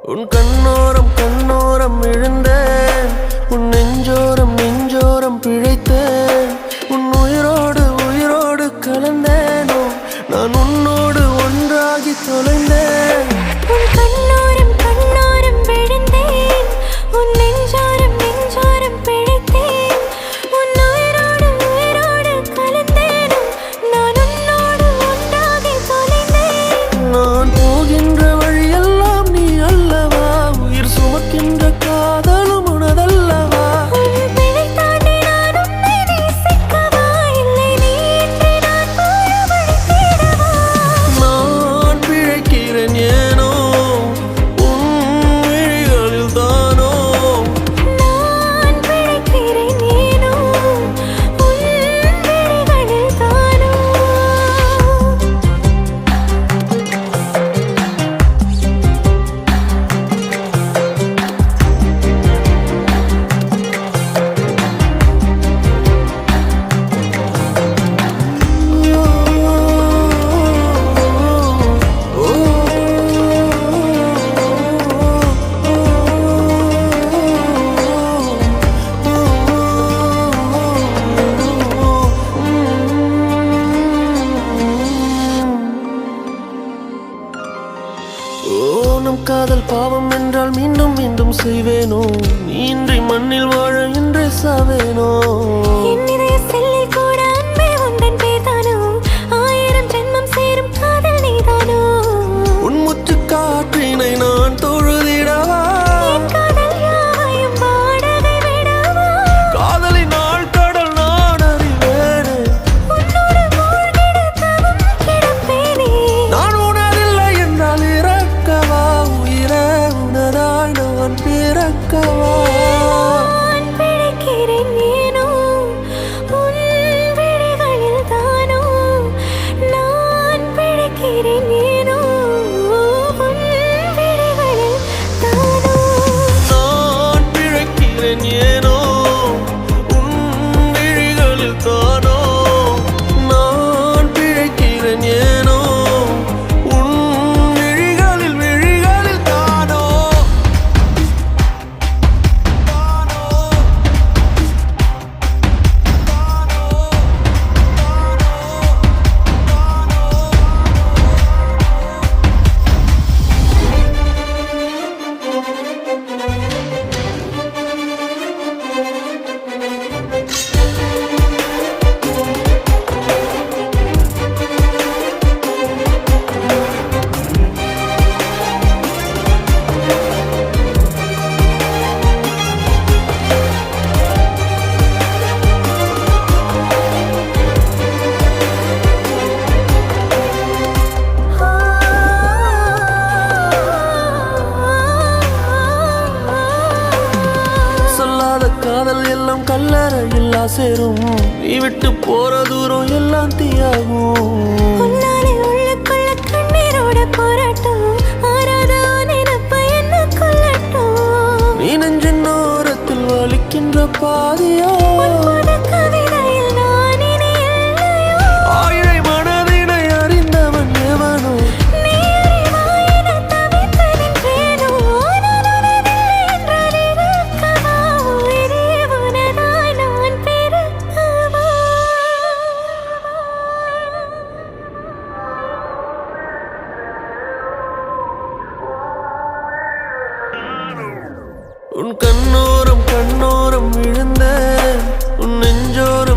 உன் கண்ணோரம் கண்ணோரம் விழுந்தேன், உன் நெஞ்சோரம் நெஞ்சோரம் பிழைத்தேன், உன் உயிரோடு உயிரோடு கலந்தேனோ நான் உன்னோடு ஒன்றாகி தொலைந்தேன். உன் கண்ணோரம் கண்ணோரம் விழுந்தேன், உன் நெஞ்சோரம் நெஞ்சோரம் பிழைத்தேன், உன் உயிரோடு உயிரோடு கலந்தேனோ நான் உன்னோடு ஒன்றாகி தொலைந்தேன். நான் போகின்ற வழியெல்லாம் நீ அல்லவா, உயிர் சுமக்கின்ற காதலும் உனதல்லவா. உன் பிழை தாண்டி நான் உன்னை நேசிக்கவா, இல்லை நீ இன்றி நான் வாழ வழி தேடவா. நான் பிழைக்கிறேன் ஏனோ உன் விழிகளில் தானோ. நான் பிழைக்கிறேன் ஏனோ உன் விழிகளில் தானோ. நம் காதல் பாவம் என்றால் மீண்டும் மீண்டும் செய்வேனோ, நீ இன்றி மண்ணில் வாழ இன்றே சாவேனோ. என் இதய செல்லில் கூட அன்பே உந்தன் பேர்தானோ, 1000 ஜென்மம் சேரும் காதல் நீதானோ. உன் முச்சு காற்றினை நான் தொழுதிடவா, என் காதல் யாவையும் வாடகை விடவா. காதலின் ஆழ்கடல் நான் அறிவேனே, உன்னோடு மூழ்கிட தவம் கிடப்பேனே. நான் உணரில்லை என்றால் இறக்கவா, உயிரே உனதாய் நான் பிறக்கவா. நான் பிழைக்கிறேன் ஏனோ உன் விழிகளில் தானோ, நான் பிழைக்கிறேன் ஏனோ உன் விழிகளில் தானோ. நான் பிழைக்கிறேன் ஏனோ உன் விழிகளில் தானோ. நான் பிழைக்கிறேன் ஏனோ உன் விழிகளில் விழிகளில் தானோ. சொல்லாத காதல் எல்லாம் கல்லறையில்லா சேரும், நீ விட்டு போற தூரம் எல்லாம் தீயாகும். உன்னாலே உள்ளுக்குள்ள கண்ணீரோட போராட்டம், ஆறாத நினைப்ப என்ன கொல்லட்டும். நீ நெஞ்சின் ஓரத்தில் வலிக்கின்ற பாதியா, புது கவிதையில் நான் இனி இல்லையோ. ஆயிரை மனதினை அறிந்தவன் எவனோ. நீ அறிவாய் என தவித்து நின்றேனோ, நான் உனதில்லை என்றால் இருக்கவா, உயிரே உனதாய் நான் பிறக்கவா. உன் கண்ணோரம் கண்ணோரம் விழுந்தேன், உன் நெஞ்சோரம்